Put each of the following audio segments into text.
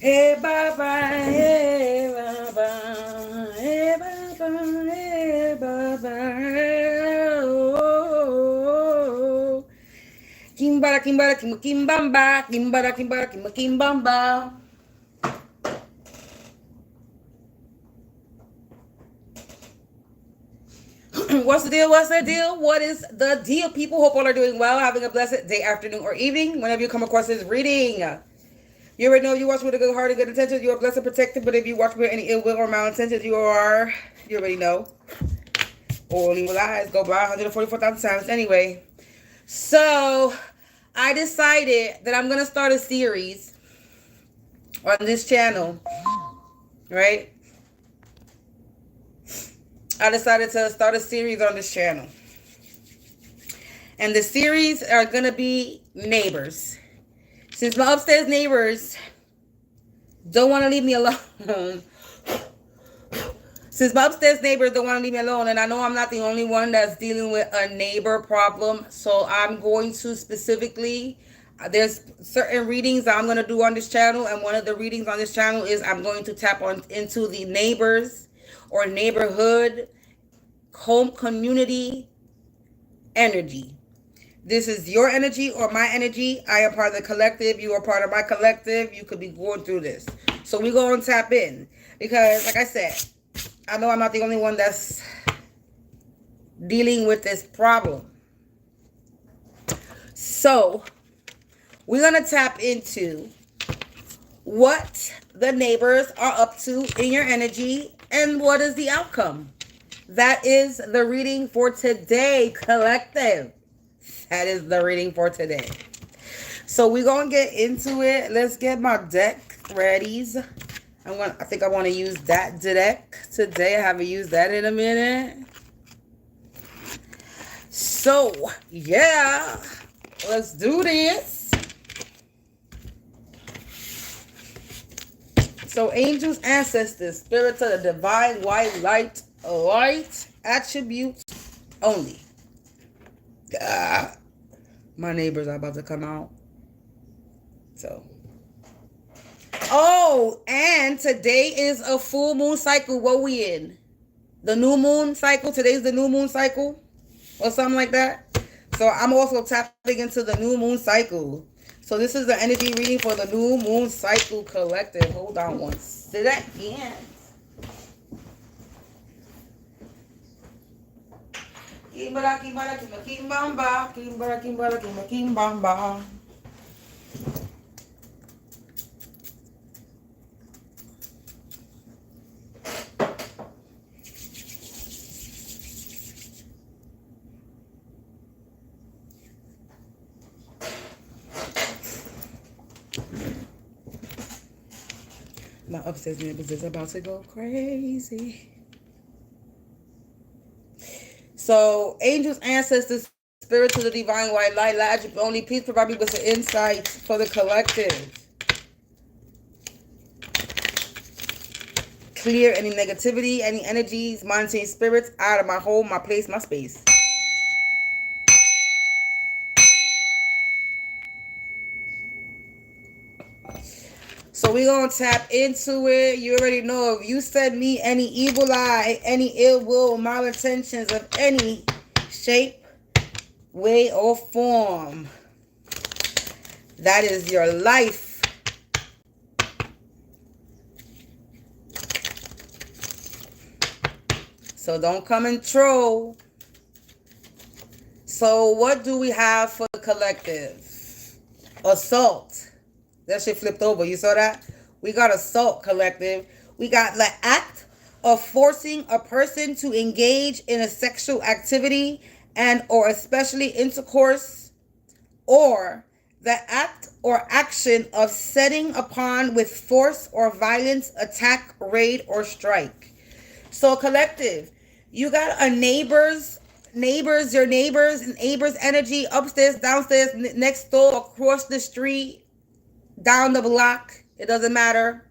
Hey Baba, hey Baba, hey Baba, hey Baba. Oh, Kimbara, Kimbara, Kimbamba, Kimbara, Kimbara, Kimbamba. What's the deal? What's the deal? What is the deal, people? Hope all are doing well, having a blessed day, afternoon, or evening. Whenever you come across this reading, you already know you watch with a good heart and good intentions. You are blessed and protected. But if you watch with any ill will or malintentions, you already know. All evil eyes go by 144,000 times anyway. So I decided that I'm gonna start a series on this channel, right? I decided to start a series on this channel. And the series are going to be neighbors. Since my upstairs neighbors don't want to leave me alone. Since my upstairs neighbors don't want to leave me alone. And I know I'm not the only one that's dealing with a neighbor problem. So I'm going to specifically... There's certain readings that I'm going to do on this channel. And one of the readings on this channel is I'm going to tap on into the neighbors or neighborhood, home community energy. This is your energy or my energy. I am part of the collective. You are part of my collective. You could be going through this. So we're going to tap in. Because, like I said, I know I'm not the only one that's dealing with this problem. So, we're going to tap into what the neighbors are up to in your energy and what is the outcome. That is the reading for today, collective. That is the reading for today. So we're going to get into it. Let's get my deck ready. I think I want to use that deck today. I haven't used that in a minute. So, yeah. Let's do this. So, angels, ancestors, spirits of the divine white light attributes only. My neighbors are about to come out. So. Oh, and today is a full moon cycle. What we in? The new moon cycle. Today's the new moon cycle. Or something like that. So I'm also tapping into the new moon cycle. So this is the energy reading for the new moon cycle collective. Hold on one second. Kimbara, kimbara, kimbamba. Kimbara, kimbara, kimbamba. My upstairs neighbors is about to go crazy. So, angels, ancestors, spirits of the divine white light, attribute only, please provide me with some insight for the collective. Clear any negativity, any energies, monitoring spirits out of my home, my place, my space. So we're going to tap into it. You already know, if you send me any evil eye, any ill will, malintentions of any shape, way, or form, that is your life. So don't come and troll. So what do we have for the collective? Assault. That shit flipped over. You saw that? We got assault, collective. We got the act of forcing a person to engage in a sexual activity and or especially intercourse, or the act or action of setting upon with force or violence, attack, raid, or strike. So collective, you got a your neighbors energy, upstairs, downstairs, next door, across the street, down the block. It doesn't matter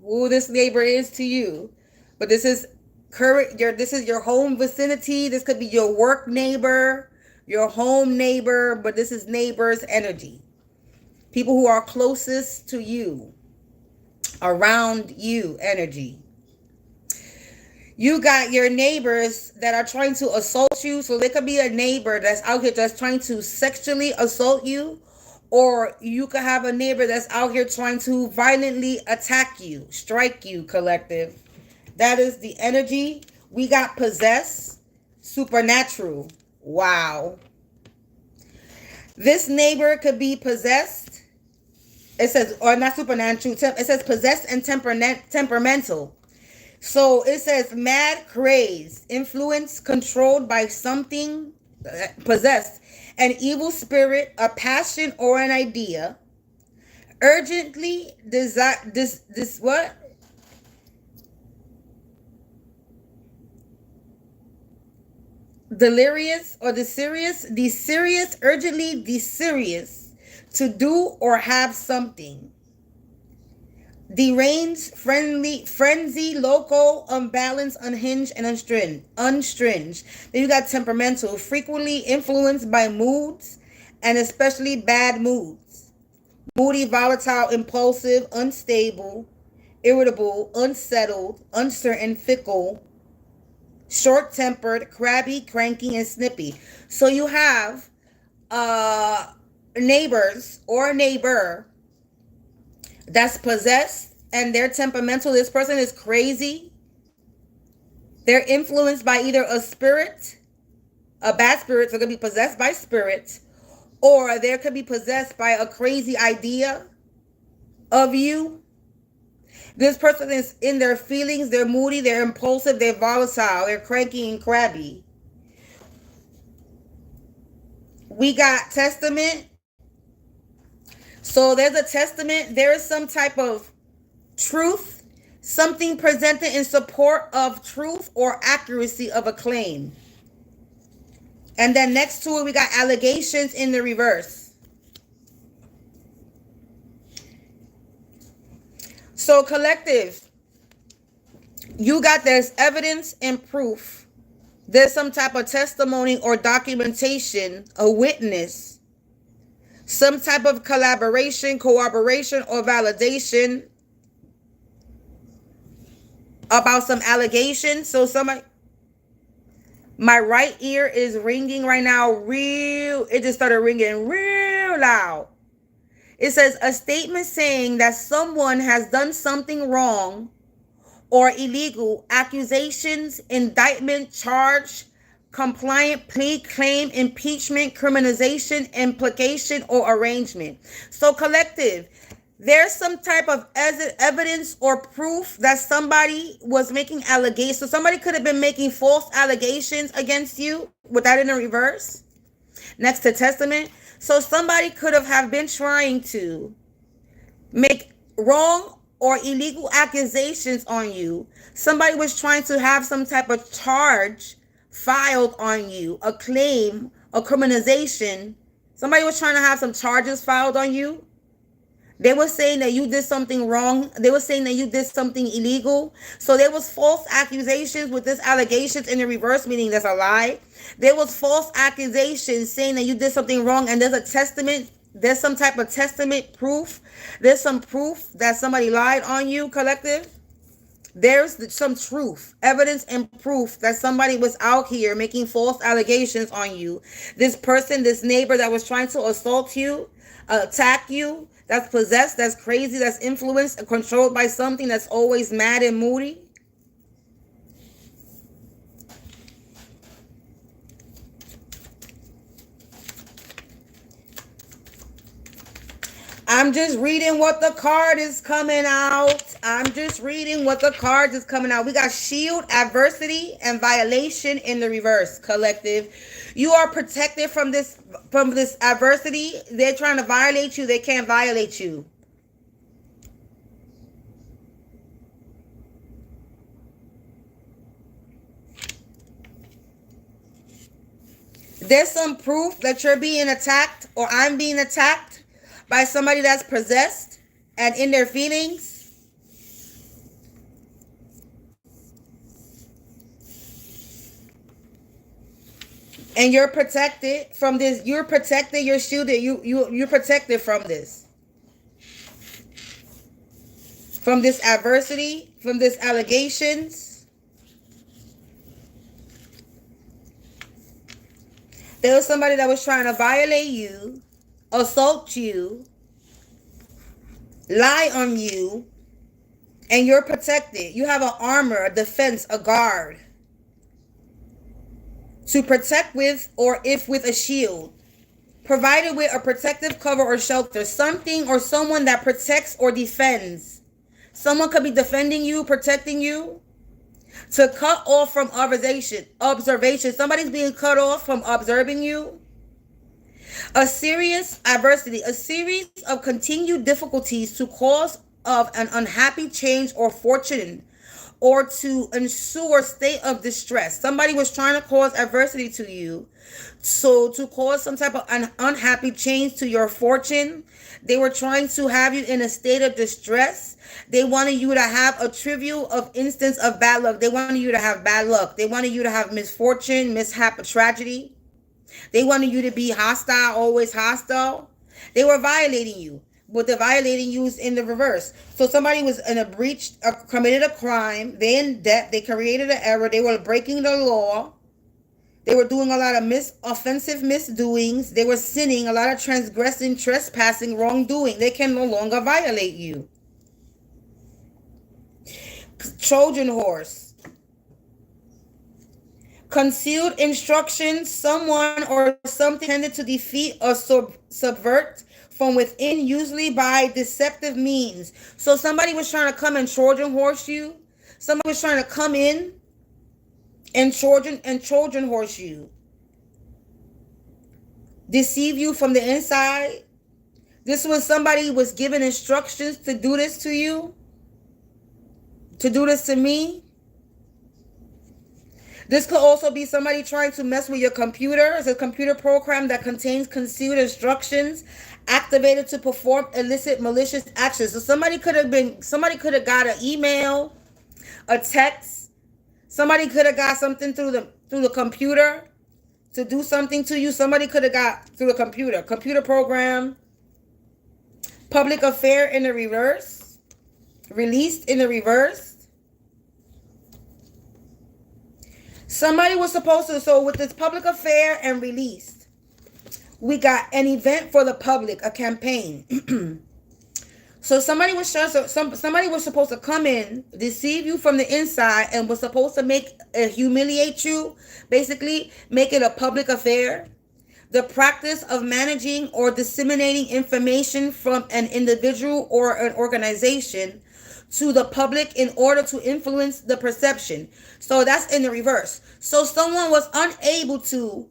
who this neighbor is to you, but this is this is your home vicinity. This could be your work neighbor, your home neighbor, but this is neighbors energy. People who are closest to you. around you energy. You got your neighbors that are trying to assault you. So there could be a neighbor that's out here that's trying to sexually assault you. Or you could have a neighbor that's out here trying to violently attack you, strike you, collective. That is the energy. We got possess, supernatural. Wow. This neighbor could be possessed. It says, or not supernatural. It says possessed and temperamental. So it says mad, crazed, influenced, controlled by something, possessed, an evil spirit, a passion, or an idea. Urgently desire this what? Delirious or the serious, urgently desirious to do or have something. Deranged, frenzy, local, unbalanced, unhinged, and unstringed. Then you got temperamental, frequently influenced by moods, and especially bad moods. Moody, volatile, impulsive, unstable, irritable, unsettled, uncertain, fickle, short-tempered, crabby, cranky, and snippy. So you have neighbors or a neighbor that's possessed and they're temperamental. This person is crazy. They're influenced by either a spirit, a bad spirit, so it could be possessed by spirit, or they could be possessed by a crazy idea of you. This person is in their feelings, they're moody, they're impulsive, they're volatile, they're cranky and crabby. We got testament. So there's a testament. There is some type of truth, something presented in support of truth or accuracy of a claim. And then next to it, we got allegations in the reverse. So collective, you got there's evidence and proof. There's some type of testimony or documentation, a witness, some type of collaboration, cooperation, or validation about some allegations. So somebody, my right ear is ringing right now, it just started ringing real loud. It says a statement saying that someone has done something wrong or illegal, accusations, indictment, charge, compliant, plea, claim, impeachment, criminalization, implication, or arrangement. So collective, there's some type of evidence or proof that somebody was making allegations. So somebody could have been making false allegations against you with that in the reverse next to testament. So somebody could have been trying to make wrong or illegal accusations on you. Somebody was trying to have some type of charge filed on you, a claim, a criminalization. Somebody was trying to have some charges filed on you. They were saying that you did something wrong. They were saying that you did something illegal. So there was false accusations with this allegations in the reverse, meaning that's a lie. There was false accusations saying that you did something wrong, and there's a testament. There's some type of testament proof. There's some proof that somebody lied on you, collective. There's some truth, evidence, and proof that somebody was out here making false allegations on you. This person, this neighbor that was trying to assault you, attack you, that's possessed, that's crazy, that's influenced and controlled by something that's always mad and moody. I'm just reading what the card is coming out. I'm just reading what the cards is coming out. We got shield, adversity, and violation in the reverse, collective. You are protected from this adversity. They're trying to violate you. They can't violate you. There's some proof that you're being attacked or I'm being attacked by somebody that's possessed and in their feelings. And you're protected from this. You're protected, you're shielded, you're protected from this. from this adversity, from this allegations. There was somebody that was trying to violate you, assault you, lie on you, and you're protected. You have an armor, a defense, a guard to protect with, or if with a shield. Provided with a protective cover or shelter, something or someone that protects or defends. Someone could be defending you, protecting you. To cut off from observation. Somebody's being cut off from observing you. A serious adversity, a series of continued difficulties to cause of an unhappy change or fortune, or to ensure state of distress. Somebody was trying to cause adversity to you, so to cause some type of an unhappy change to your fortune. They were trying to have you in a state of distress. They wanted you to have a trivial of instance of bad luck. They wanted you to have bad luck. They wanted you to have misfortune, mishap, tragedy. They wanted you to be hostile, always hostile. They were violating you. But the violating you is in the reverse. So somebody was in a breach, committed a crime. They in debt. They created an error. They were breaking the law. They were doing a lot of offensive misdoings. They were sinning, a lot of transgressing, trespassing, wrongdoing. They can no longer violate you. Trojan horse. Concealed instructions, someone or something tended to defeat or subvert from within, usually by deceptive means. So somebody was trying to come and Trojan horse you. Somebody was trying to come in and Trojan horse you. Deceive you from the inside. This was somebody was given instructions to do this to you. To do this to me. This could also be somebody trying to mess with your computer. It's a computer program that contains concealed instructions activated to perform illicit, malicious actions. So somebody could have got an email, a text. Somebody could have got something through the computer to do something to you. Somebody could have got through the computer program. Public affair in the reverse. Released in the reverse. Somebody was supposed to, so with this public affair and released, we got an event for the public, a campaign. So somebody was supposed to come in, deceive you from the inside, and was supposed to humiliate you, basically make it a public affair. The practice of managing or disseminating information from an individual or an organization to the public in order to influence the perception. So that's in the reverse. So someone was unable to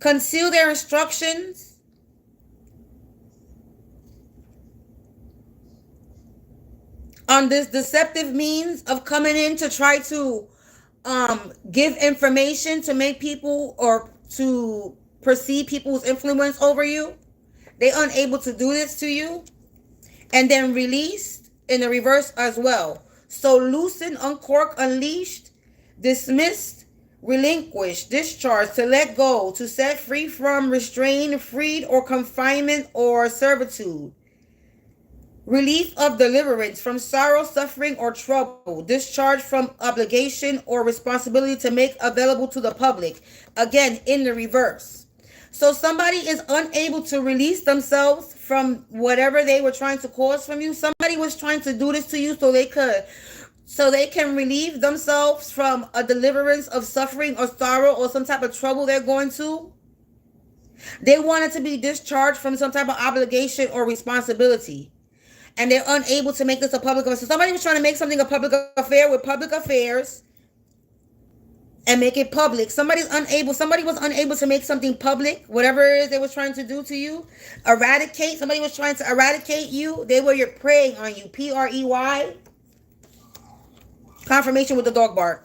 conceal their instructions, on this deceptive means of coming in to try to give information to make people or to perceive people's influence over you. They unable to do this to you. And then released in the reverse as well. So loosen, uncork, unleashed, dismissed, relinquished, discharged, to let go, to set free from, restrain, freed, or confinement or servitude. Relief of deliverance from sorrow, suffering, or trouble. Discharge from obligation or responsibility to make available to the public. Again, in the reverse. So somebody is unable to release themselves from whatever they were trying to cause from you. Somebody was trying to do this to you so they can relieve themselves from a deliverance of suffering or sorrow or some type of trouble they're going to. They wanted to be discharged from some type of obligation or responsibility. And they're unable to make this a public affair. So somebody was trying to make something a public affair with public affairs and make it public. Somebody was unable to make something public, whatever it is they was trying to do to you. Eradicate. Somebody was trying to eradicate you. They were preying on you. Prey. Confirmation with the dog bark.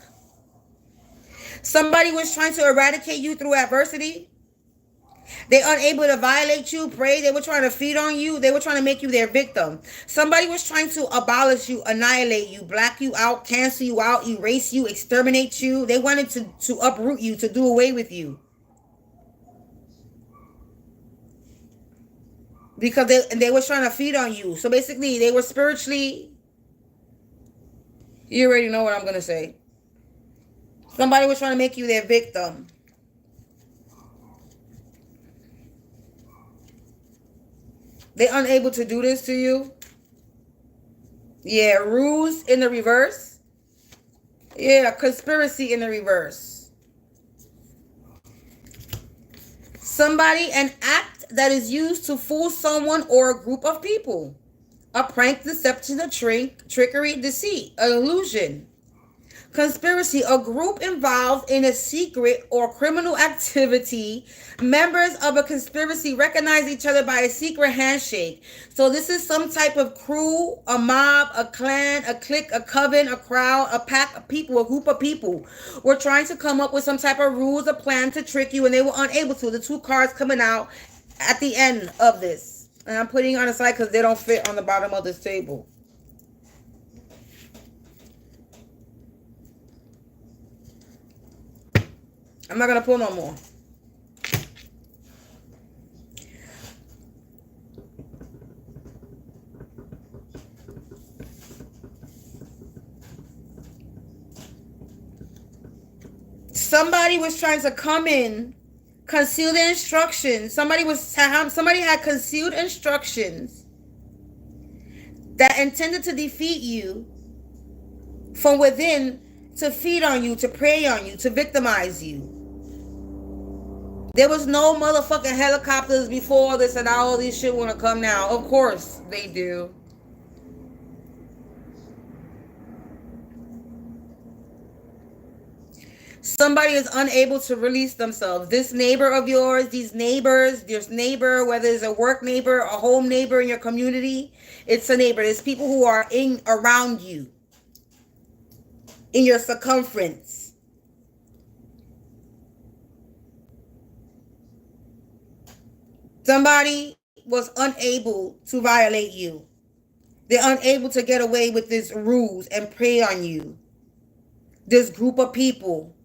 Somebody was trying to eradicate you through adversity. They unable to violate you, pray. They were trying to feed on you. They were trying to make you their victim. Somebody was trying to abolish you, annihilate you, black you out, cancel you out, erase you, exterminate you. They wanted to uproot you, to do away with you. Because they were trying to feed on you. So basically, they were spiritually You already know what I'm going to say. Somebody was trying to make you their victim. They unable to do this to you. Yeah, ruse in the reverse. Yeah, conspiracy in the reverse. Somebody, an act that is used to fool someone or a group of people. A prank, deception, a trickery, deceit, an illusion. Conspiracy, a group involved in a secret or criminal activity. Members of a conspiracy recognize each other by a secret handshake. So this is some type of crew, a mob, a clan, a clique, a coven, a crowd, a pack of people, a group of people. We're trying to come up with some type of rules, a plan to trick you, and they were unable to. The two cards coming out at the end of this. And I'm putting on the side because they don't fit on the bottom of this table. I'm not going to pull no more. Somebody was trying to come in, conceal the instructions. Somebody had concealed instructions that intended to defeat you from within, to feed on you, to prey on you, to victimize you. There was no motherfucking helicopters before this, and all these shit want to come now. Of course they do. Somebody is unable to release themselves. This neighbor of yours, these neighbors, this neighbor, whether it's a work neighbor, a home neighbor in your community, it's a neighbor. There's people who are around you, in your circumference. Somebody was unable to violate you. They're unable to get away with this ruse and prey on you. This group of people.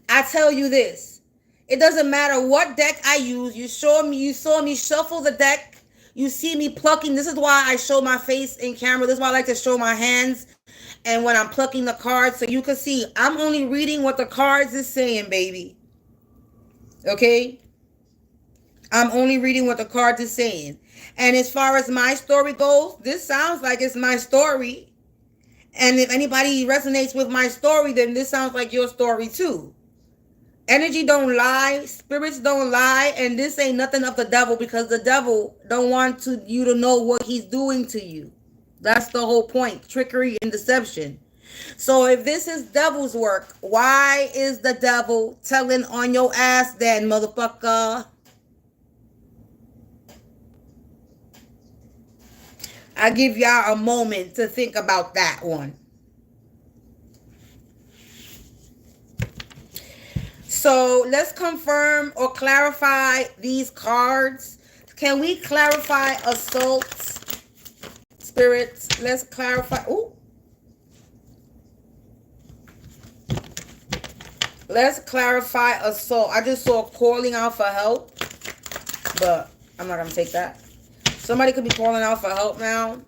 I tell you this. It doesn't matter what deck I use. You saw me shuffle the deck. You see me plucking. This is why I show my face in camera. This is why I like to show my hands. And when I'm plucking the cards, so you can see, I'm only reading what the cards is saying, baby. Okay? I'm only reading what the cards is saying. And as far as my story goes, this sounds like it's my story. And if anybody resonates with my story, then this sounds like your story too. Energy don't lie, spirits don't lie, and this ain't nothing of the devil, because the devil don't want you to know what he's doing to you. That's the whole point, trickery and deception. So if this is devil's work, why is the devil telling on your ass then, motherfucker? I give y'all a moment to think about that one. So let's confirm or clarify these cards. Can we clarify assault, spirits? Let's clarify. Ooh. Let's clarify assault. I just saw calling out for help, but I'm not going to take that. Somebody could be calling out for help now.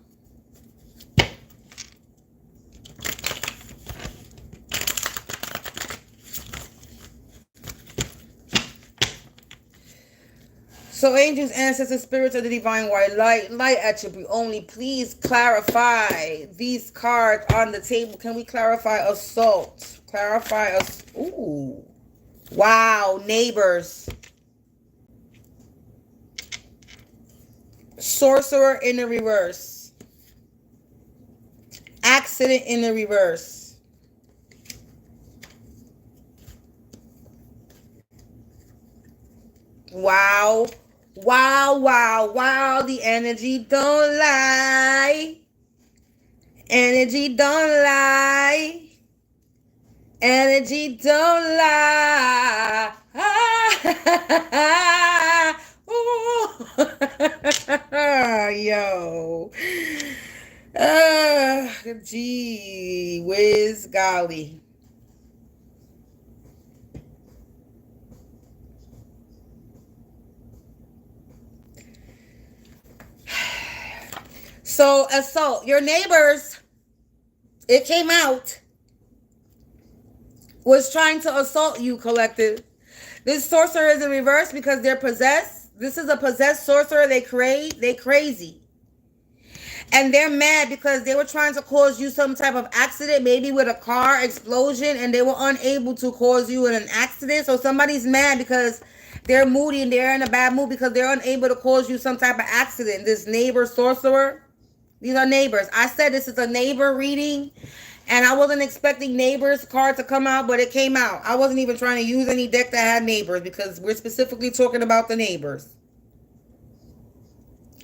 So angels, ancestors, spirits of the divine white light, light attribute only, please clarify these cards on the table. Can we clarify assault? Clarify us. Ooh. Wow, neighbors. Sorcerer in the reverse. Accident in the reverse. Wow. Wow, wow, wow. The energy don't lie. Energy don't lie. Energy don't lie. Yo. Gee whiz golly. So assault your neighbors. It came out, was trying to assault you, collective. This sorcerer is in reverse because they're possessed. This is a possessed sorcerer. They crazy. And they're mad because they were trying to cause you some type of accident, maybe with a car explosion, and they were unable to cause you an accident. So somebody's mad because they're moody and they're in a bad mood because they're unable to cause you some type of accident. This neighbor sorcerer, these are neighbors. I said this is a neighbor reading, and I wasn't expecting neighbors card to come out, but it came out. I wasn't even trying to use any deck that had neighbors because we're specifically talking about the neighbors.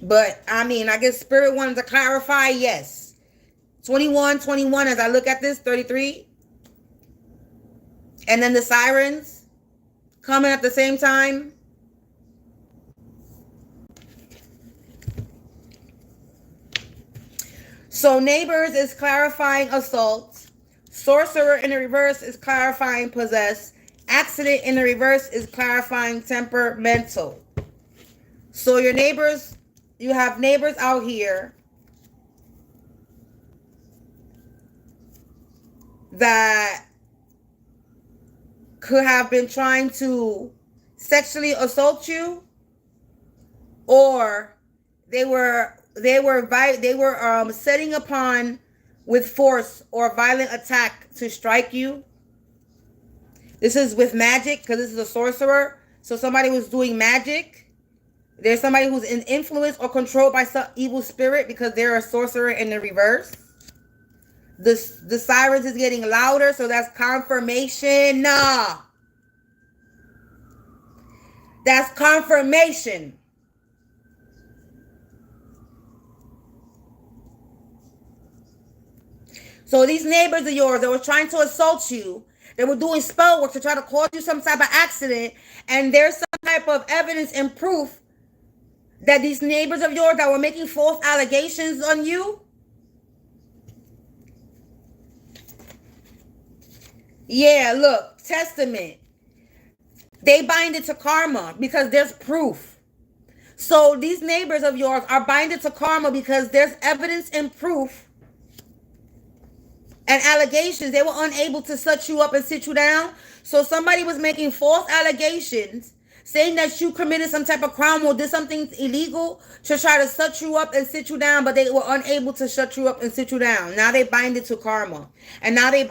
But, I mean, I guess Spirit wanted to clarify, yes. 21, as I look at this, 33. And then the sirens coming at the same time. So, neighbors is clarifying assault. Sorcerer in the reverse is clarifying possess. Accident in the reverse is clarifying temperamental. So, your neighbors... You have neighbors out here that could have been trying to sexually assault you, or they were setting upon with force or violent attack to strike you. This is with magic because this is a sorcerer. So somebody was doing magic. There's somebody who's in influence or controlled by some evil spirit because they're a sorcerer in the reverse. The sirens is getting louder, so that's confirmation. Nah. That's confirmation. So these neighbors of yours that were trying to assault you, they were doing spell work to try to cause you some type of accident, and there's some type of evidence and proof that these neighbors of yours that were making false allegations on you, yeah, look, testament. They bind it to karma because there's proof. So these neighbors of yours are binded to karma because there's evidence and proof and allegations. They were unable to shut you up and sit you down. So somebody was making false allegations saying that you committed some type of crime or did something illegal to try to shut you up and sit you down, but they were unable to shut you up and sit you down. Now they bind it to karma. And now they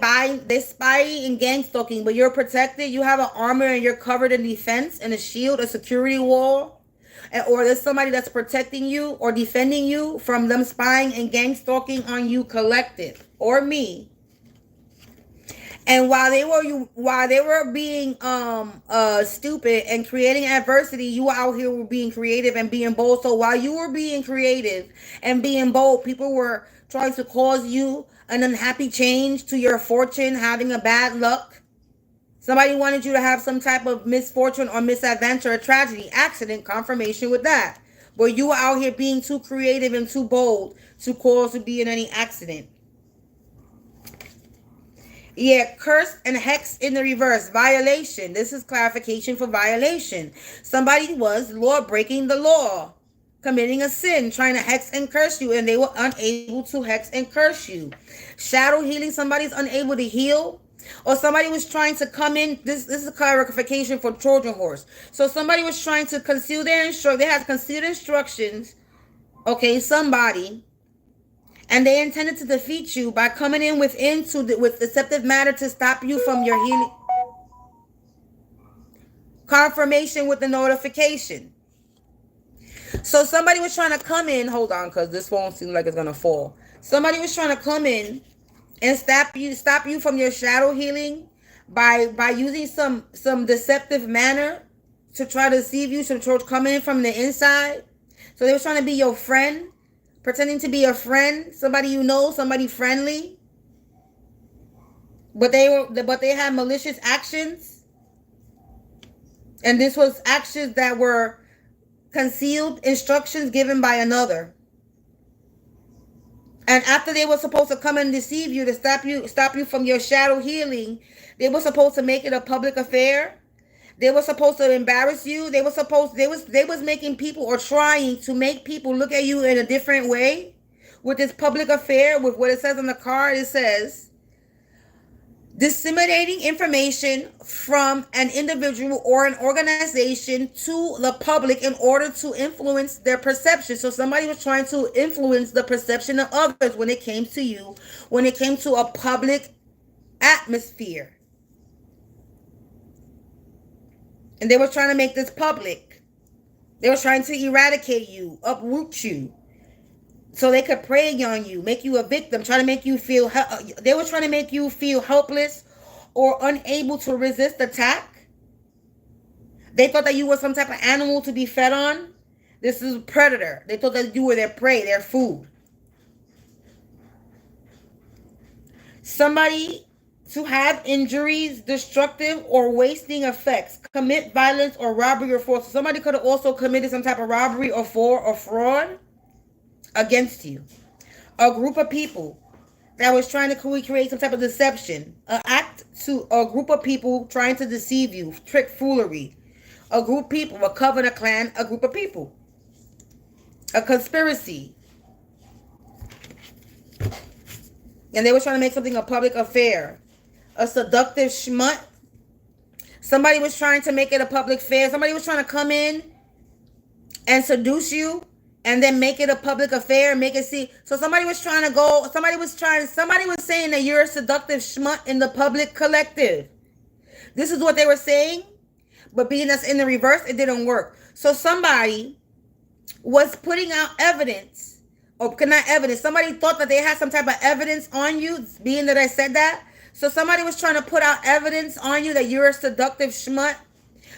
spy and gang stalking, but you're protected. You have an armor and you're covered in defense and a shield, a security wall. Or there's somebody that's protecting you or defending you from them spying and gang stalking on you, collective, or me. And while they were being stupid and creating adversity, you out here were being creative and being bold. So while you were being creative and being bold, people were trying to cause you an unhappy change to your fortune, having a bad luck. Somebody wanted you to have some type of misfortune or misadventure, a tragedy, accident, confirmation with that. But you were out here being too creative and too bold to cause to be in any accident. Yeah, curse and hex in the reverse. Violation. This is clarification for violation. Somebody was law breaking the law, committing a sin, trying to hex and curse you, and they were unable to hex and curse you. Shadow healing. Somebody's unable to heal, or somebody was trying to come in. This is a clarification for Trojan horse. So somebody was trying to conceal their instructions. They had concealed instructions. Okay, somebody. And they intended to defeat you by coming in with deceptive matter to stop you from your healing. Confirmation with the notification. So somebody was trying to come in. Hold on, because this phone seems like it's going to fall. Somebody was trying to come in and stop you from your shadow healing by using some deceptive manner to try to deceive you, to come in from the inside. So they were trying to be your friend. Pretending to be a friend, somebody you know, somebody friendly, but they had malicious actions, and this was actions that were concealed instructions given by another. And after they were supposed to come and deceive you to stop you from your shadow healing, they were supposed to make it a public affair. They were supposed to embarrass you. They was making people or trying to make people look at you in a different way, with this public affair, with what it says on the card. It says, disseminating information from an individual or an organization to the public in order to influence their perception. So somebody was trying to influence the perception of others when it came to you, when it came to a public atmosphere. And they were trying to make this public. They were trying to eradicate you, uproot you, so they could prey on you, make you a victim, trying to make you feel, they were trying to make you feel helpless or unable to resist attack. They thought that you were some type of animal to be fed on. This is a predator. They thought that you were their prey, their food. Somebody to have injuries, destructive or wasting effects, commit violence or robbery or fraud. So somebody could have also committed some type of robbery or fraud against you. A group of people that was trying to create some type of deception, an act to a group of people trying to deceive you, trick, foolery. A group of people, a coven, a clan, a group of people. A conspiracy. And they were trying to make something a public affair. A seductive schmut. Somebody was trying to make it a public affair. Somebody was trying to come in and seduce you and then make it a public affair, make it see. So somebody was trying to go, somebody was saying that you're a seductive schmut in the public collective. This is what they were saying, but being that's in the reverse, it didn't work. So somebody was putting out evidence, or not evidence, somebody thought that they had some type of evidence on you, being that I said that. So somebody was trying to put out evidence on you that you're a seductive schmut,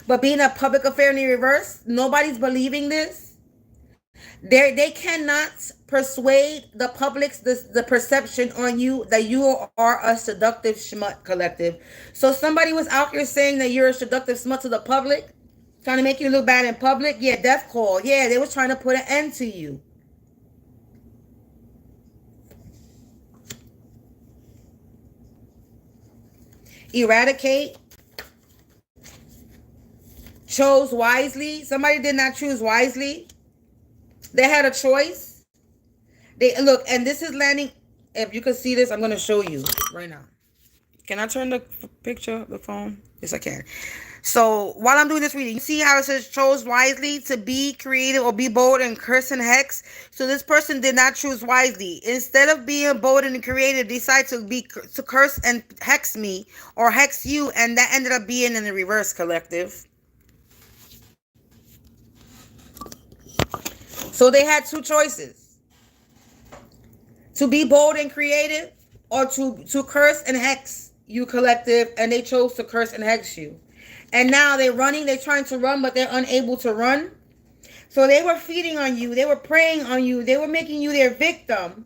but being a public affair in the reverse, nobody's believing this. They cannot persuade the public's the perception on you that you are a seductive schmut collective. So somebody was out here saying that you're a seductive schmut to the public, trying to make you look bad in public. Yeah, death call. Yeah, they was trying to put an end to you. Eradicate. Chose wisely. Somebody did not choose wisely. They had a choice. They look, and this is landing. If you can see this, I'm going to show you right now. Can I turn the picture, the phone? Yes, I can. So while I'm doing this reading, you see how it says chose wisely to be creative or be bold and curse and hex. So this person did not choose wisely. Instead of being bold and creative, decide to curse and hex me or hex you, and that ended up being in the reverse collective. So they had two choices: to be bold and creative, or to curse and hex you collective, and they chose to curse and hex you. And now they're running, they're trying to run, but they're unable to run. So they were feeding on you, they were preying on you, they were making you their victim.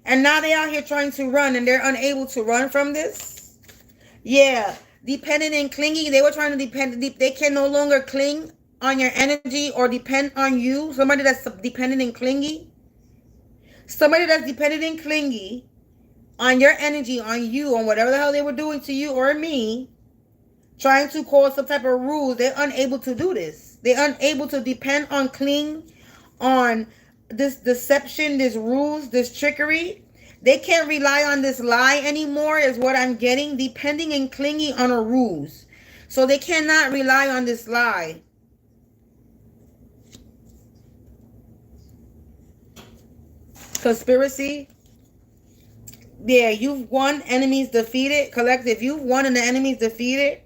And now they're out here trying to run, and they're unable to run from this. Yeah, dependent and clingy, they were trying to depend, they can no longer cling on your energy or depend on you. Somebody that's dependent and clingy. Somebody that's dependent and clingy on your energy, on you, on whatever the hell they were doing to you or me. Trying to cause some type of rules. They're unable to do this. They're unable to depend on, cling on this deception, this rules, this trickery. They can't rely on this lie anymore, is what I'm getting. Depending and clinging on a ruse. So they cannot rely on this lie. Conspiracy. Yeah, you've won, enemies defeated. Collective, you've won and the enemy's defeated.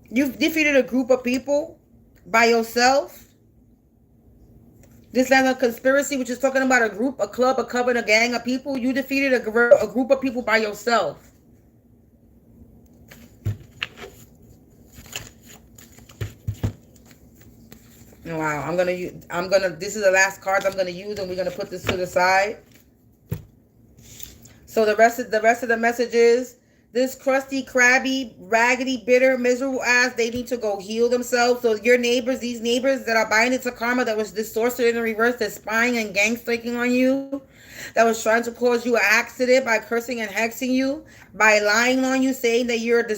You've defeated a group of people by yourself. This land of conspiracy, which is talking about a group, a club, a coven, a gang of people. You defeated a group of people by yourself. Wow, this is the last cards I'm gonna use, and we're gonna put this to the side. So the rest of the message is, this crusty, crabby, raggedy, bitter, miserable ass, they need to go heal themselves. So your neighbors, these neighbors that are buying into karma, that was this sorcerer in the reverse, that's spying and gangstaking on you, that was trying to cause you an accident by cursing and hexing you, by lying on you, saying that you're a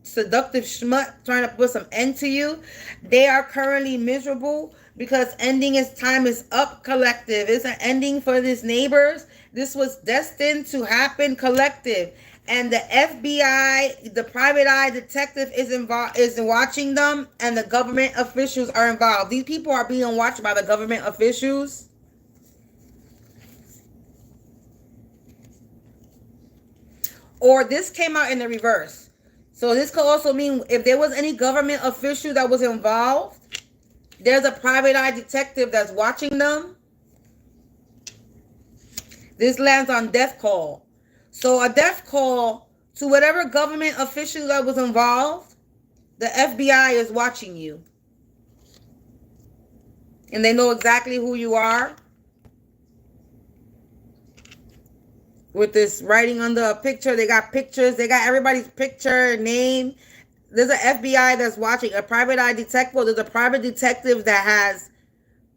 seductive schmut, trying to put some end to you. They are currently miserable because ending its time is up, collective. It's an ending for this neighbors. This was destined to happen, collective. And the FBI, the private eye detective is involved, is watching them, and the government officials are involved. These people are being watched by the government officials. Or this came out in the reverse. So this could also mean if there was any government official that was involved, there's a private eye detective that's watching them. This lands on death call. So a death call to whatever government official that was involved, the FBI is watching you. And they know exactly who you are. With this writing under a picture, they got pictures. They got everybody's picture, name. There's an FBI that's watching, a private eye detective. There's a private detective that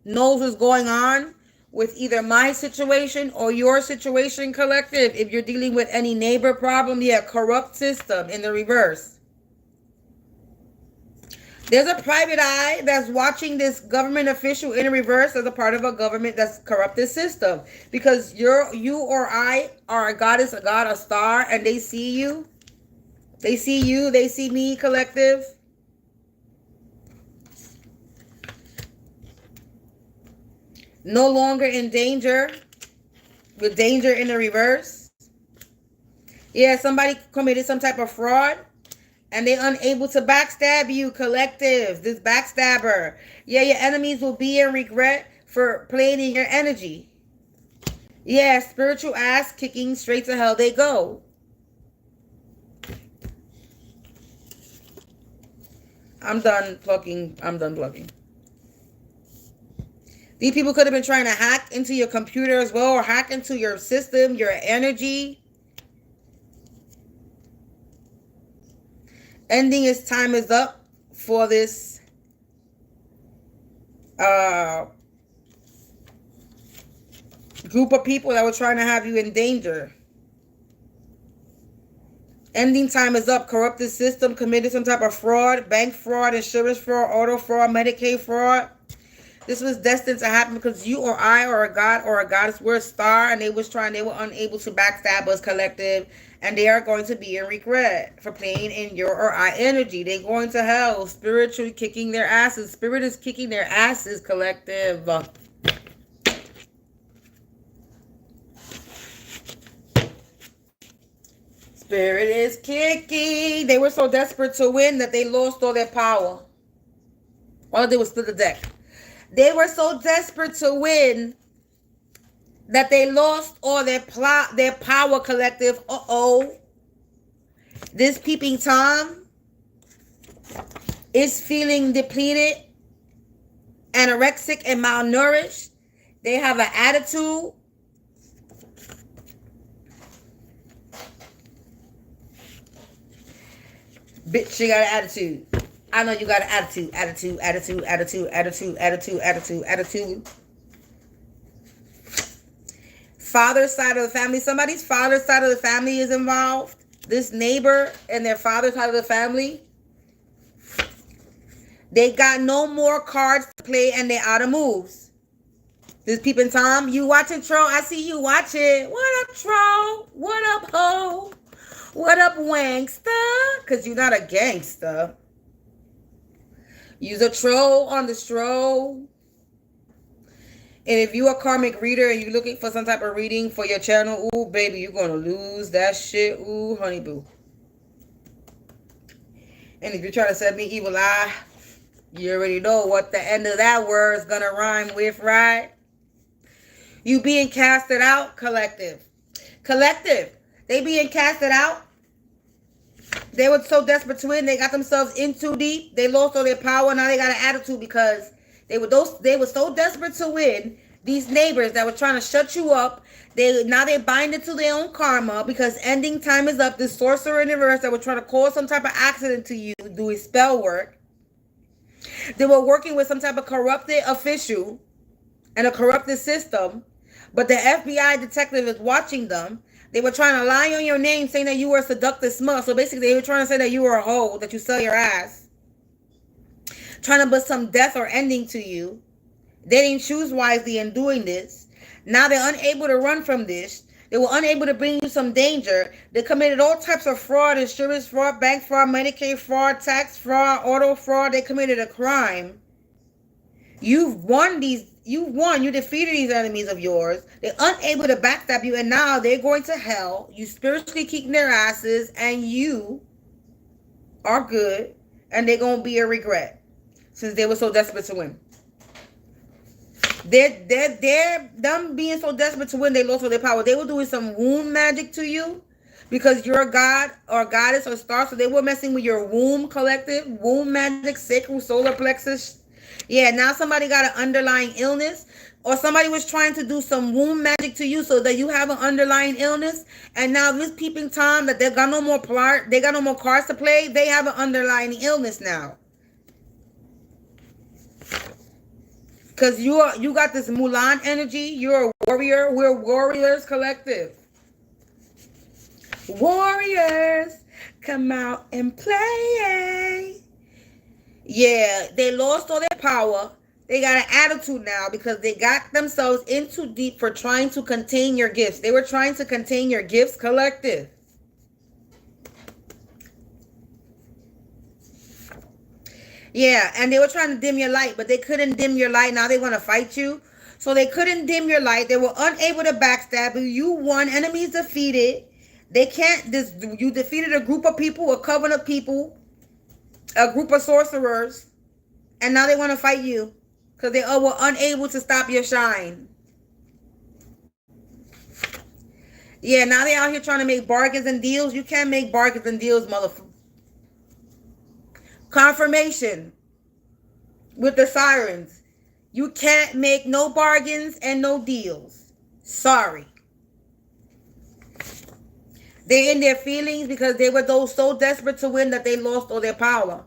knows what's going on with either my situation or your situation, collective. If you're dealing with any neighbor problem, yeah, corrupt system in the reverse. There's a private eye that's watching this government official in reverse as a part of a government that's corrupted system. Because you or I are a goddess, a god, a star, and they see you. They see you, they see me, collective. No longer in danger. With danger in the reverse. Yeah, somebody committed some type of fraud. And they're unable to backstab you, collective. This backstabber. Yeah, your enemies will be in regret for playing in your energy. Yeah, spiritual ass kicking straight to hell they go. I'm done plugging. I'm done plugging. These people could have been trying to hack into your computer as well, or hack into your system, your energy. Ending its time is up for this group of people that were trying to have you in danger. Ending time is up. Corrupted system, committed some type of fraud, bank fraud, insurance fraud, auto fraud, Medicaid fraud. This was destined to happen because you or I or a god or a goddess were a star, and they were unable to backstab us, collective, and they are going to be in regret for playing in your or I energy. They're going to hell, spiritually kicking their asses. Spirit is kicking their asses, collective. Spirit is kicking. They were so desperate to win that they lost all their power. All they was split the deck. They were so desperate to win that they lost all their power, collective. Uh-oh. This peeping Tom is feeling depleted, anorexic, and malnourished. They have an attitude. Bitch, you got an attitude. I know you got an attitude. Father's side of the family. Somebody's father's side of the family is involved. This neighbor and their father's side of the family. They got no more cards to play and they're out of moves. This peeping Tom, you watching, troll? I see you watching. What up, troll? What up, ho? What up, wangster? Because you're not a gangster. Use a troll on the stroll. And if you're a karmic reader and you're looking for some type of reading for your channel, ooh, baby, you're going to lose that shit. Ooh, honey boo. And if you're trying to send me evil eye, you already know what the end of that word is going to rhyme with, right? You being casted out, collective. Collective. They being casted out. They were so desperate to win. They got themselves in too deep. They lost all their power. Now they got an attitude because they were so desperate to win. These neighbors that were trying to shut you up, now they bind it to their own karma because ending time is up. This sorcerer in the reverse that were trying to cause some type of accident to you, doing spell work. They were working with some type of corrupted official and a corrupted system, but the FBI detective is watching them. They were trying to lie on your name, saying that you were a seductive smut. So basically, they were trying to say that you were a hoe, that you sell your ass. Trying to put some death or ending to you. They didn't choose wisely in doing this. Now they're unable to run from this. They were unable to bring you some danger. They committed all types of fraud, insurance fraud, bank fraud, Medicaid fraud, tax fraud, auto fraud. They committed a crime. You defeated these enemies of yours. They're unable to backstab you, and now they're going to hell. You spiritually kicking their asses, and you are good, and they're going to be a regret since they were so desperate to win. They're them being so desperate to win, they lost all their power. They were doing some womb magic to you because you're a god or goddess or star, so they were messing with your womb collective, womb magic, sacral, solar plexus. Yeah, now somebody got an underlying illness, or somebody was trying to do some womb magic to you so that you have an underlying illness, and now this peeping Tom that they got no more cards to play, they have an underlying illness now. Because you got this Mulan energy. You're a warrior. We're warriors collective. Warriors, come out and play. Yeah, they lost all their power. They got an attitude now because they got themselves in too deep for trying to contain your gifts. They were trying to contain your gifts collective. Yeah, and they were trying to dim your light, but they couldn't dim your light. Now they want to fight you. So they couldn't dim your light. They were unable to backstab you. You won. Enemies defeated. They can't. You defeated a group of people, a coven of people, a group of sorcerers, and now they want to fight you because they were unable to stop your shine. Yeah, now they out here trying to make bargains and deals. You can't make bargains and deals, motherfucker. Confirmation with the sirens. You can't make no bargains and no deals. Sorry. They're in their feelings because they were those so desperate to win that they lost all their power.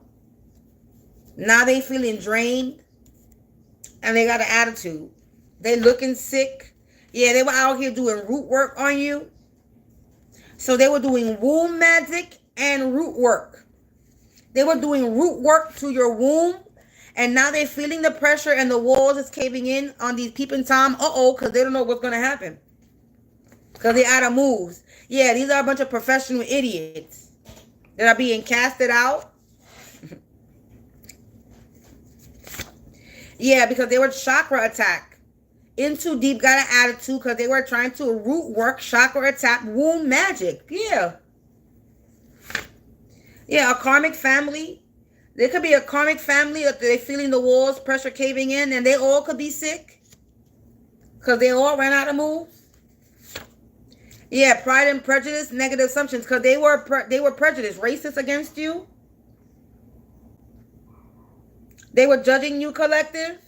Now they feeling drained and they got an attitude. They looking sick. Yeah, they were out here doing root work on you. So they were doing womb magic and root work. They were doing root work to your womb, and now they're feeling the pressure and the walls is caving in on these peeping Tom. Because they don't know what's going to happen. Because they're out of moves. Yeah, these are a bunch of professional idiots that are being casted out. Yeah, because they were chakra attack. In too deep, got an attitude because they were trying to root work, chakra attack, womb magic. Yeah. Yeah, a karmic family. There could be a karmic family that they're feeling the walls, pressure caving in, and they all could be sick. Because they all ran out of moves. Yeah, pride and prejudice, negative assumptions. Because they were prejudiced, racist against you. They were judging you, collective.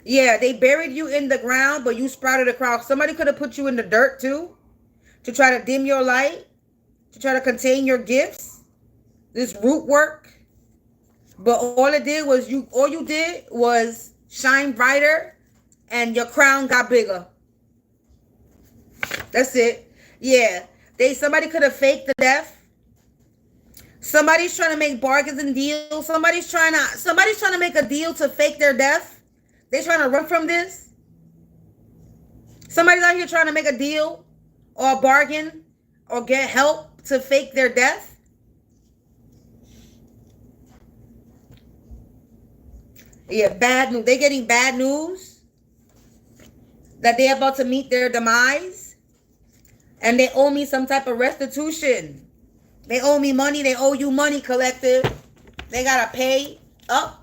Yeah, they buried you in the ground, but you sprouted across. Somebody could have put you in the dirt too. To try to dim your light, to try to contain your gifts, this root work. But all you did was shine brighter and your crown got bigger. That's it. Yeah. Somebody could have faked the death. Somebody's trying to make bargains and deals. Somebody's trying to make a deal to fake their death. They're trying to run from this. Somebody's out here trying to make a deal or a bargain or get help to fake their death. Yeah, bad news. They're getting bad news that they're about to meet their demise. And they owe me some type of restitution. They owe me money. They owe you money, collective. They got to pay up.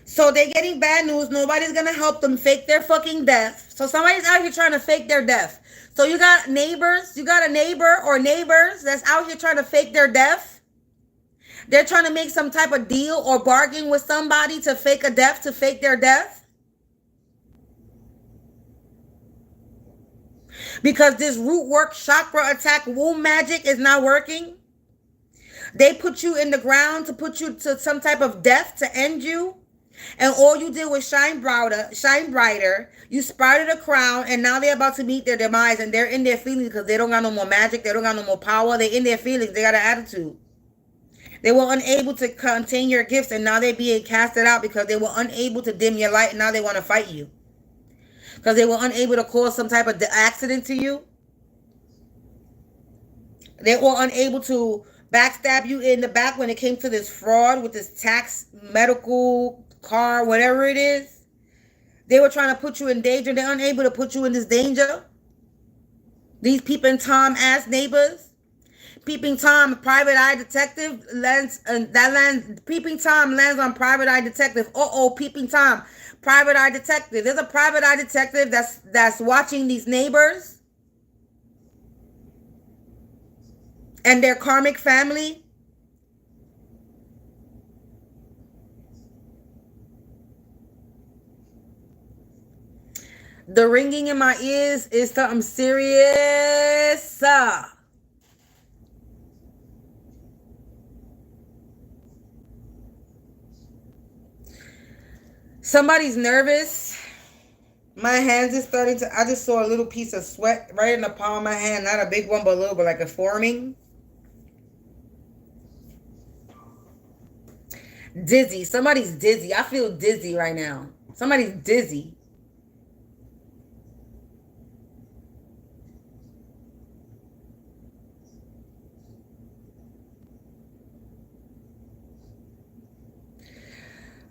So they're getting bad news. Nobody's going to help them fake their fucking death. So somebody's out here trying to fake their death. So you got neighbors. You got a neighbor or neighbors that's out here trying to fake their death. They're trying to make some type of deal or bargain with somebody to fake a death, to fake their death. Because this root work, chakra attack, womb magic is not working. They put you in the ground to put you to some type of death to end you. And all you did was shine brighter, shine brighter. You sprouted a crown, and now they're about to meet their demise, and they're in their feelings because they don't got no more magic. They don't got no more power. They're in their feelings. They got an attitude. They were unable to contain your gifts, and now they're being casted out because they were unable to dim your light, and now they want to fight you. Because they were unable to cause some type of accident to you. They were unable to backstab you in the back when it came to this fraud with this tax, medical, car, whatever it is. They were trying to put you in danger. They're unable to put you in this danger. These peeping Tom ass neighbors. Peeping Tom, private eye detective Peeping Tom lands on private eye detective. Peeping Tom, private eye detective. There's a private eye detective that's watching these neighbors and their karmic family. The ringing in my ears is something serious. Somebody's nervous. My hands is starting to, I just saw a little piece of sweat right in the palm of my hand. Not a big one, but a little bit like a forming. Dizzy. Somebody's dizzy. I feel dizzy right now. Somebody's dizzy.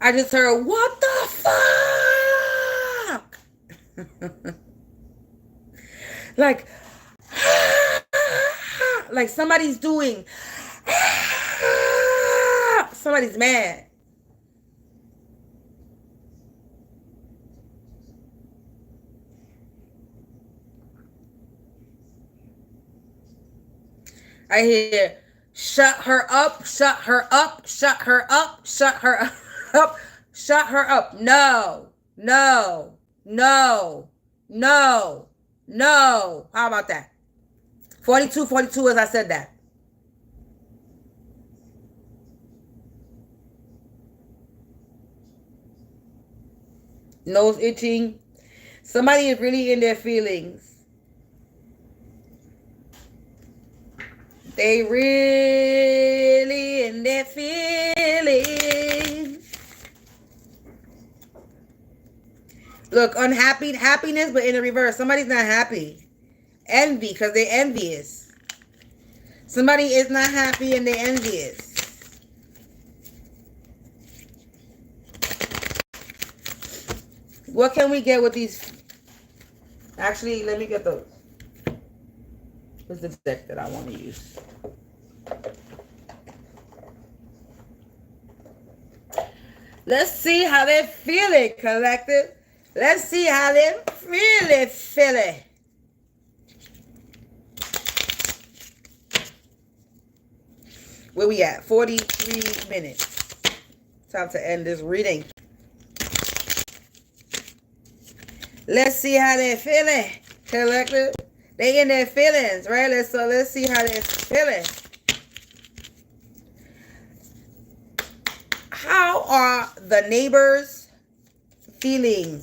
I just heard, what the fuck? like somebody's doing, somebody's mad. I hear, shut her up, shut her up, shut her up, shut her up. Shut her up. No. How about that? 42 as I said that. Nose itching. Somebody is really in their feelings. They really in their feelings. Look, happiness, but in the reverse. Somebody's not happy. Envy, because they're envious. Somebody is not happy and they're envious. What can we get with these? Actually, let me get those. What's the deck that I want to use? Let's see how they're feeling, collective. Let's see how they really feel it. Where we at? 43 minutes. Time to end this reading. Let's see how they're feeling, collective. They in their feelings, right? Let's see how they're feeling. How are the neighbors feeling?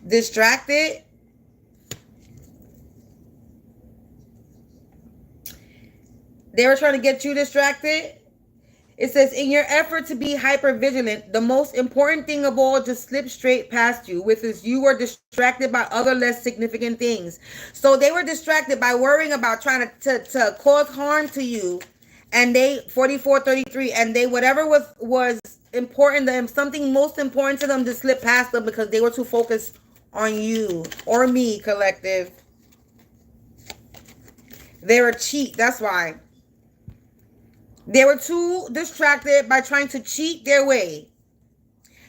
Distracted? They were trying to get you distracted? It says, in your effort to be hyper vigilant, the most important thing of all just slipped straight past you, which is you were distracted by other less significant things. So they were distracted by worrying about trying to cause harm to you. And they, 4433, and they, whatever was important to them, something most important to them just slipped past them because they were too focused on you or me, collective. They're a cheat, that's why. They were too distracted by trying to cheat their way.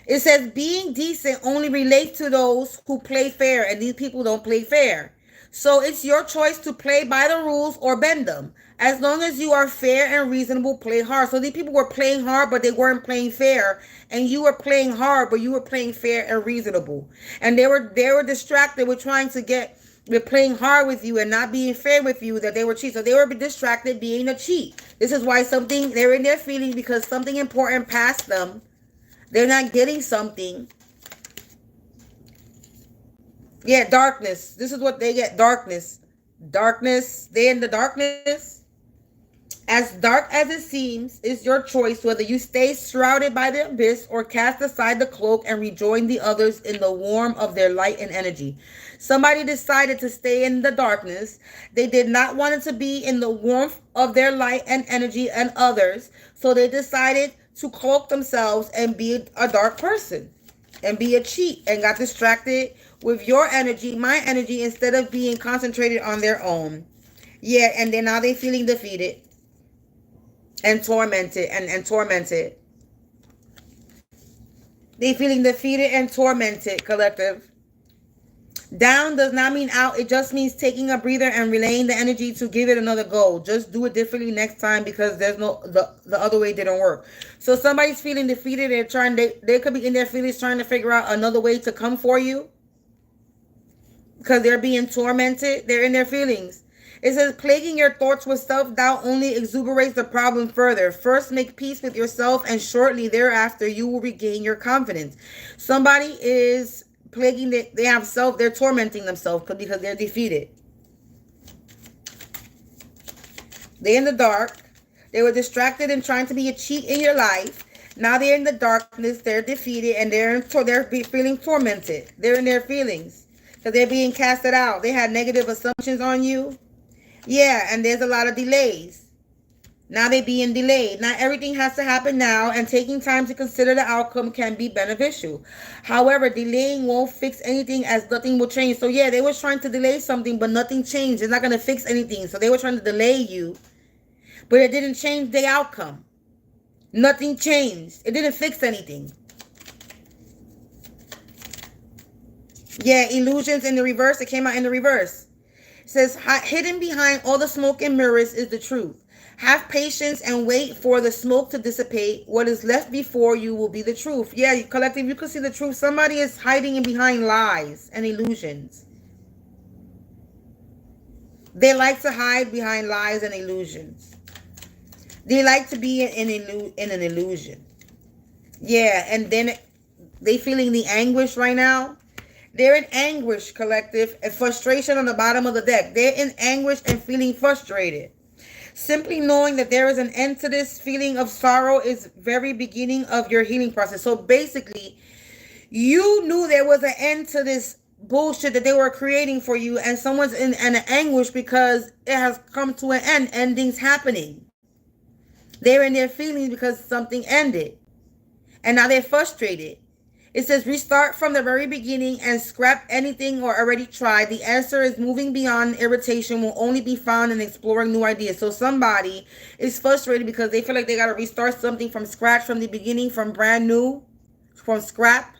It says being decent only relates to those who play fair, and these people don't play fair. So it's your choice to play by the rules or bend them. As long as you are fair and reasonable, play hard. So these people were playing hard, but they weren't playing fair. And you were playing hard, but you were playing fair and reasonable. And they were distracted with trying to get with playing hard with you and not being fair with you, that they were cheat. So they were distracted being a cheat. This is why they're in their feelings because something important passed them. They're not getting something. Yeah, darkness. This is what they get, darkness. Darkness. They're in the darkness. As dark as it seems, is your choice whether you stay shrouded by the abyss or cast aside the cloak and rejoin the others in the warmth of their light and energy. Somebody decided to stay in the darkness. They did not want it to be in the warmth of their light and energy and others. So they decided to cloak themselves and be a dark person and be a cheat and got distracted with your energy, my energy, instead of being concentrated on their own. Yeah, and then now they're feeling defeated and tormented and tormented. They feeling defeated and tormented, collective. Down does not mean out. It just means taking a breather and relaying the energy to give it another go. Just do it differently next time because there's no the other way didn't work. So somebody's feeling defeated. They're trying. They could be in their feelings trying to figure out another way to come for you because they're being tormented. They're in their feelings. It says, plaguing your thoughts with self-doubt only exuberates the problem further. First, make peace with yourself, and shortly thereafter, you will regain your confidence. Somebody is plaguing, they're tormenting themselves because they're defeated. They're in the dark. They were distracted and trying to be a cheat in your life. Now they're in the darkness. They're defeated, and they're feeling tormented. They're in their feelings because they're being casted out. They had negative assumptions on you. Yeah, and there's a lot of delays. Now they're being delayed. Not everything has to happen now, and taking time to consider the outcome can be beneficial. However, delaying won't fix anything as nothing will change. So yeah, they were trying to delay something, but nothing changed. It's not going to fix anything. So they were trying to delay you, but it didn't change the outcome. Nothing changed. It didn't fix anything. Yeah, illusions in the reverse. It came out in the reverse. It says, hidden behind all the smoke and mirrors is the truth. Have patience and wait for the smoke to dissipate. What is left before you will be the truth. Yeah, collective, you can see the truth. Somebody is hiding in behind lies and illusions. They like to hide behind lies and illusions. They like to be in an illusion. Yeah, and then they feeling the anguish right now. They're in anguish, collective, and frustration on the bottom of the deck. They're in anguish and feeling frustrated. Simply knowing that there is an end to this feeling of sorrow is very beginning of your healing process. So basically, you knew there was an end to this bullshit that they were creating for you, and someone's in an anguish because it has come to an end. Endings happening. They're in their feelings because something ended. And now they're frustrated. It says restart from the very beginning and scrap anything or already tried. The answer is moving beyond irritation will only be found in exploring new ideas. So somebody is frustrated because they feel like they got to restart something from scratch, from the beginning, from brand new, from scrap.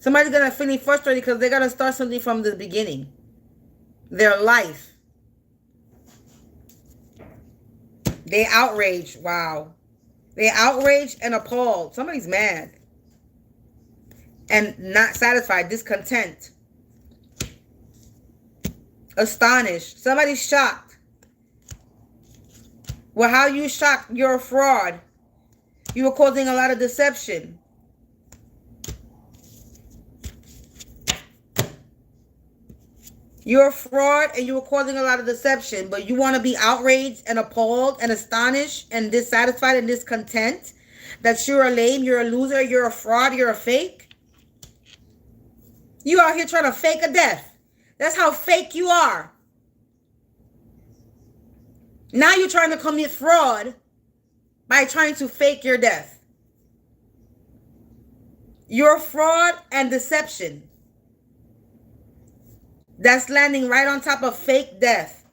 Somebody's going to feel frustrated because they got to start something from the beginning. Their life. They outraged. Wow. They're outraged and appalled. Somebody's mad and not satisfied, discontent, astonished. Somebody's shocked. Well, how are you shocked? You're a fraud. You were causing a lot of deception. You're a fraud and you were causing a lot of deception, but you want to be outraged and appalled and astonished and dissatisfied and discontent that you're a lame, you're a loser, you're a fraud, you're a fake. You out here trying to fake a death. That's how fake you are. Now you're trying to commit fraud by trying to fake your death. You're a fraud and deception. That's landing right on top of fake death.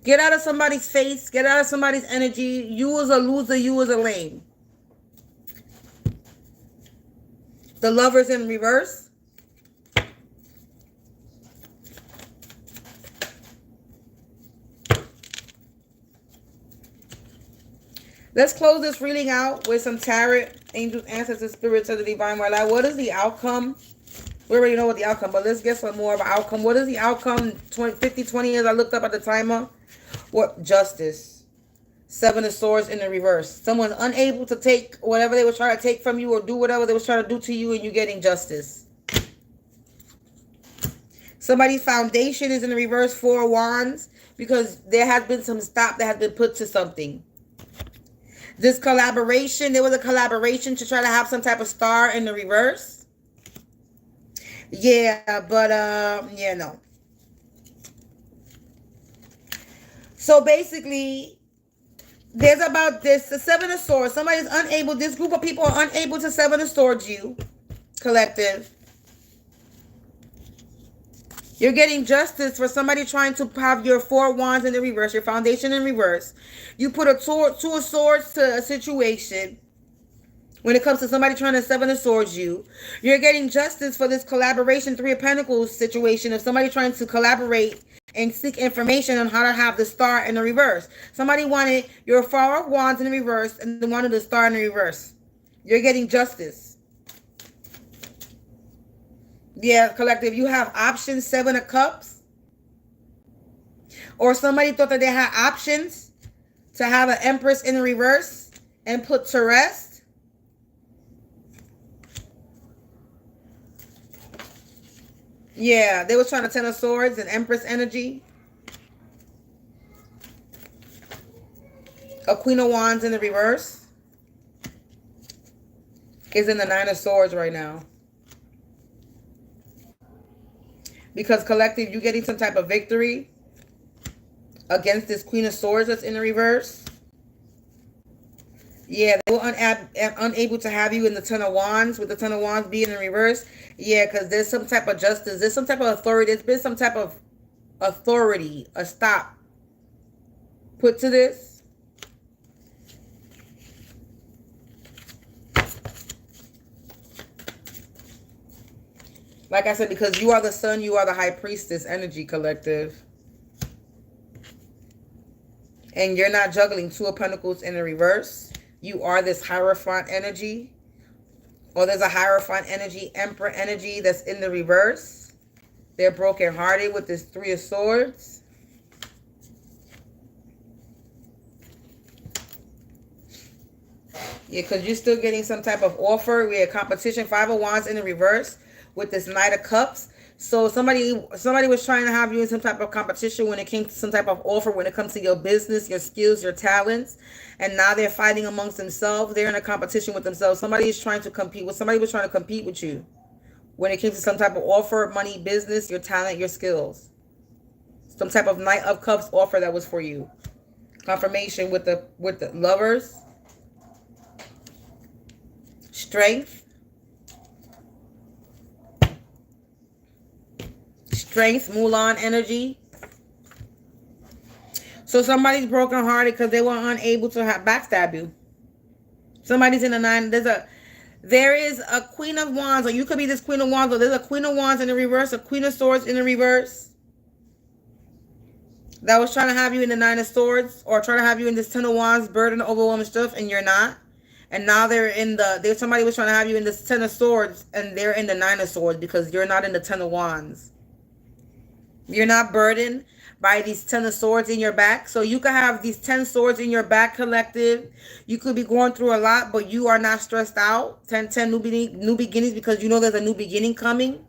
Get out of somebody's face. Get out of somebody's energy. You was a loser. You was a lame. The Lovers in reverse. Let's close this reading out with some tarot, angels, ancestors, spirits of the divine white light. What is the outcome? We already know what the outcome, but let's get some more of an outcome. What is the outcome? 20 as I looked up at the timer. What? Justice. Seven of Swords in the reverse. Someone's unable to take whatever they were trying to take from you or do whatever they were trying to do to you, and you're getting justice. Somebody's foundation is in the reverse. Four of Wands, because there has been some stop that has been put to something. This collaboration, there was a collaboration to try to have some type of star in the reverse. Yeah, but yeah, no. So basically, there's about this, the Seven of Swords. Somebody's unable, this group of people are unable to Seven of Swords you, collective. You're getting justice for somebody trying to have your Four Wands in the reverse, your foundation in reverse. You put a two of Swords to a situation. When it comes to somebody trying to Seven of Swords you, you're getting justice for this collaboration, Three of Pentacles situation of somebody trying to collaborate and seek information on how to have the star in the reverse. Somebody wanted your Four of Wands in the reverse and they wanted the star in the reverse. You're getting justice. Yeah, collective, you have options, Seven of Cups. Or somebody thought that they had options to have an Empress in the reverse and put to rest. Yeah, they was trying to Ten of Swords and Empress energy. A Queen of Wands in the reverse is in the Nine of Swords right now. Because collective, you're getting some type of victory against this Queen of Swords that's in the reverse. Yeah, they were unable to have you in the Ten of Wands, with the Ten of Wands being in reverse. Yeah, because there's some type of justice. There's some type of authority. There's been some type of authority, a stop put to this. Like I said, because you are the sun, you are the high priestess energy, collective. And you're not juggling Two of Pentacles in the reverse. You are this Hierophant energy. Or there's a Hierophant energy, Emperor energy that's in the reverse. They're brokenhearted with this Three of Swords. Yeah, because you're still getting some type of offer. We had competition, Five of Wands in the reverse with this Knight of Cups. So somebody was trying to have you in some type of competition when it came to some type of offer, when it comes to your business, your skills, your talents. And now they're fighting amongst themselves. They're in a competition with themselves. Somebody is trying to compete with, somebody was trying to compete with you when it came to some type of offer, money, business, your talent, your skills. Some type of Knight of Cups offer that was for you. Confirmation with the Lovers. Strength. Mulan energy. So somebody's broken hearted because they were unable to backstab you. Somebody's in the Nine. There is a Queen of Wands, or you could be this Queen of Wands, or there's a Queen of Wands in the reverse, a Queen of Swords in the reverse. That was trying to have you in the Nine of Swords, or trying to have you in this Ten of Wands, burden, overwhelming stuff, and you're not. And now somebody was trying to have you in this Ten of Swords, and they're in the Nine of Swords because you're not in the Ten of Wands. You're not burdened by these Ten of Swords in your back. So you could have these 10 swords in your back, collective. You could be going through a lot, but you are not stressed out. 10 new beginnings, because you know there's a new beginning coming.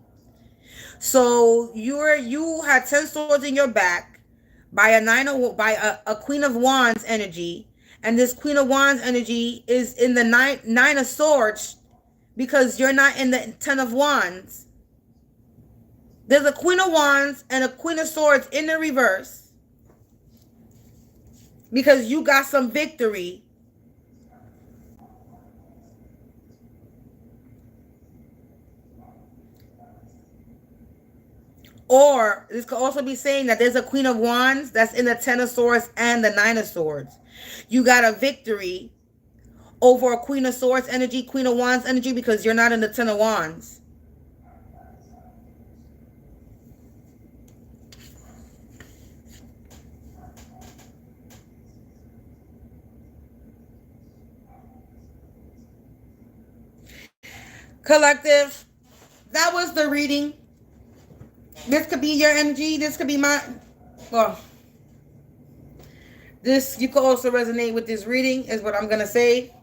So you had 10 swords in your back by a Queen of Wands energy. And this Queen of Wands energy is in the nine of Swords because you're not in the 10 of Wands. There's a Queen of Wands and a Queen of Swords in the reverse because you got some victory. Or this could also be saying that there's a Queen of Wands that's in the 10 of Swords and the 9 of Swords. You got a victory over a Queen of Swords energy, Queen of Wands energy, because you're not in the 10 of Wands. Collective, that was the reading. This could be your energy. This could be mine. Well, this, you could also resonate with this reading, is what I'm going to say.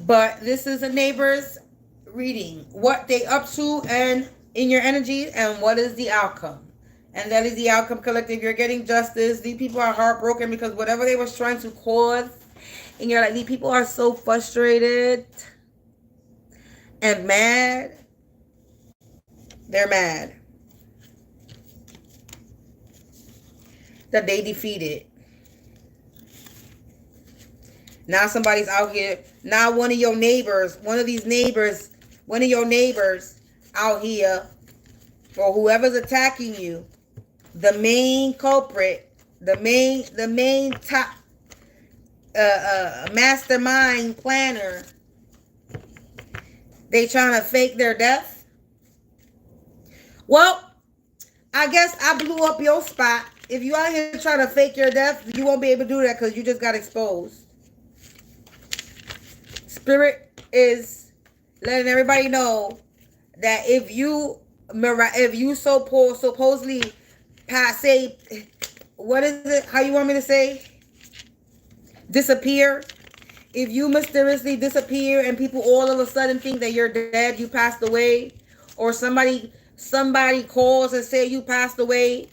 But this is a neighbor's reading. What they up to and in your energy, and what is the outcome. And that is the outcome, collective. You're getting justice. These people are heartbroken because whatever they was trying to cause, and you're like, these people are so frustrated and mad. They're mad that they defeated. Now somebody's out here. Now one of your neighbors out here, or whoever's attacking you, the main culprit, the main top mastermind planner, they trying to fake their death. Well, I guess I blew up your spot. If you out here trying to fake your death, you won't be able to do that because you just got exposed. Spirit is letting everybody know that if you supposedly say, what is it? How you want me to say? Disappear. If you mysteriously disappear and people all of a sudden think that you're dead, you passed away, or somebody calls and say you passed away,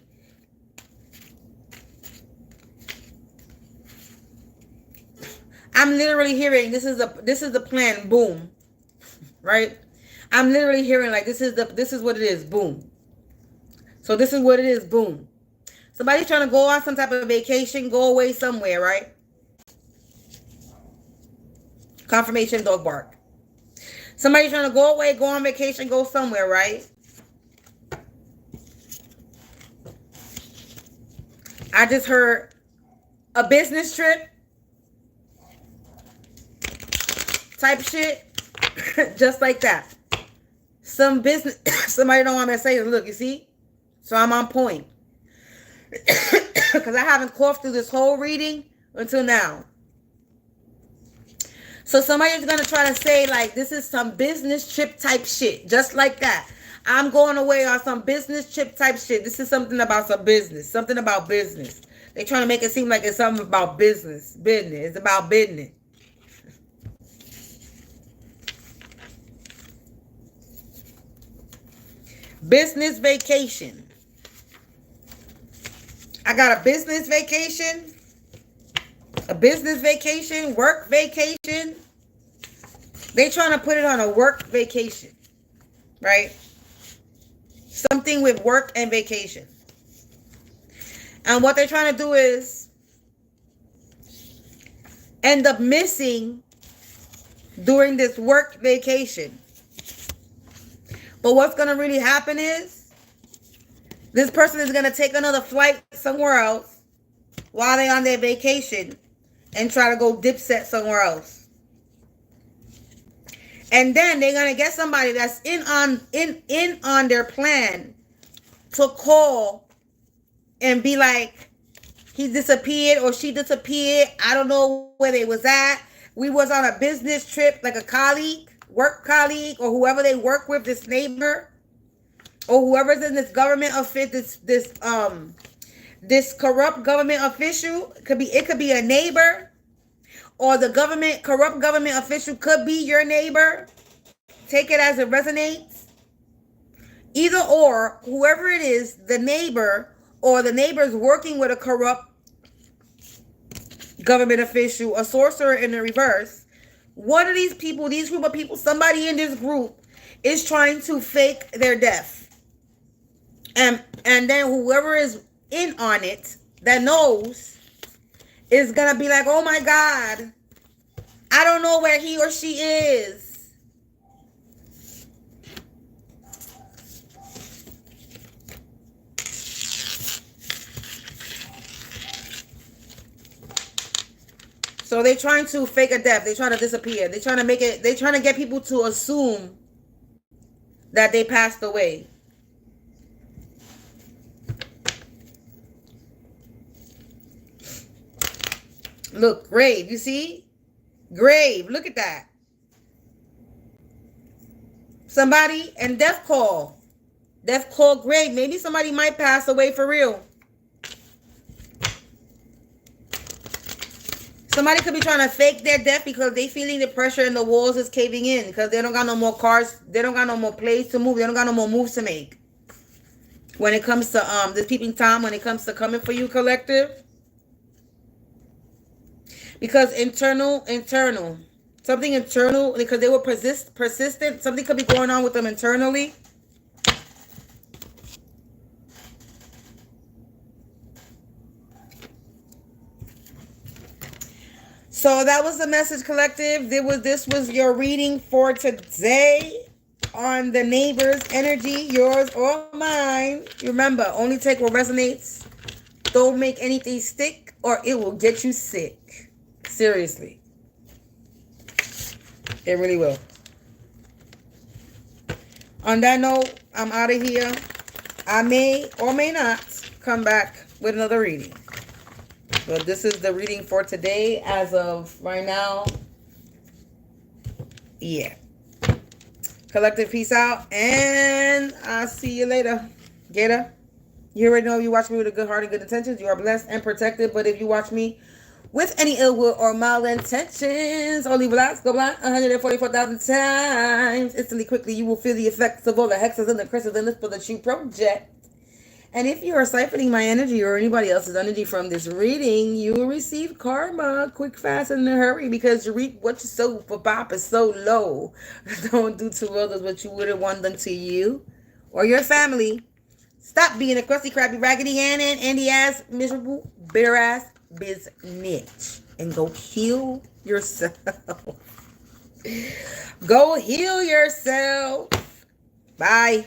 I'm literally hearing this is the plan, boom. Right? I'm literally hearing like this is what it is, boom. So this is what it is, boom. Somebody trying to go on some type of vacation, go away somewhere, right? Confirmation, dog bark. Somebody trying to go away, go on vacation, go somewhere, right? I just heard a business trip type shit. Just like that. Some business, somebody don't want me to say it. Look, you see? So I'm on point. Because I haven't coughed through this whole reading until now. So somebody's going to try to say, like, this is some business trip type shit. Just like that. I'm going away on some business trip type shit. This is something about some business. Something about business. They're trying to make it seem like it's something about business. Business. It's about business. Business vacation. I got a business vacation, work vacation. They trying to put it on a work vacation, right? Something with work and vacation. And what they're trying to do is end up missing during this work vacation. But what's going to really happen is this person is going to take another flight somewhere else while they're on their vacation and try to go dipset somewhere else. And then they're going to get somebody that's in on their plan to call and be like, he disappeared or she disappeared. I don't know where they was at. We was on a business trip, like a colleague. Work colleague, or whoever they work with, this neighbor, or whoever's in this government office, this corrupt government official. It could be a neighbor, or the corrupt government official could be your neighbor. Take it as it resonates. Either or, whoever it is, the neighbor or the neighbor's working with a corrupt government official, a sorcerer in the reverse. One of these people, these group of people, somebody in this group is trying to fake their death. And then whoever is in on it that knows is going to be like, oh my God, I don't know where he or she is. So they're trying to fake a death. They're trying to disappear. They're trying to get people to assume that they passed away. Look, grave, you see? Grave, look at that. Somebody, and death call. Death call grave. Maybe somebody might pass away for real. Somebody could be trying to fake their death because they feeling the pressure and the walls is caving in because they don't got no more cars. They don't got no more place to move. They don't got no more moves to make. When it comes to this peeping time, when it comes to coming for you, collective. Because internal, something internal, because they were persistent. Something could be going on with them internally. So that was the message, collective. This was your reading for today on the neighbor's energy, yours or mine. Remember, only take what resonates. Don't make anything stick or it will get you sick. Seriously. It really will. On that note, I'm out of here. I may or may not come back with another reading. But this is the reading for today as of right now. Yeah. Collective, peace out. And I'll see you later. Gator, you already know if you watch me with a good heart and good intentions, you are blessed and protected. But if you watch me with any ill will or malintentions, only blacks go blind 144,000 times. Instantly, quickly, you will feel the effects of all the hexes and the crystals in this for that you project. And if you are siphoning my energy or anybody else's energy from this reading, you will receive karma quick, fast, and in a hurry because you reap what you sow for Pop is so low. Don't do to others what you wouldn't want done to you or your family. Stop being a crusty, crappy, raggedy, Andy ass, miserable, bitter ass bitch and go heal yourself. Go heal yourself. Bye.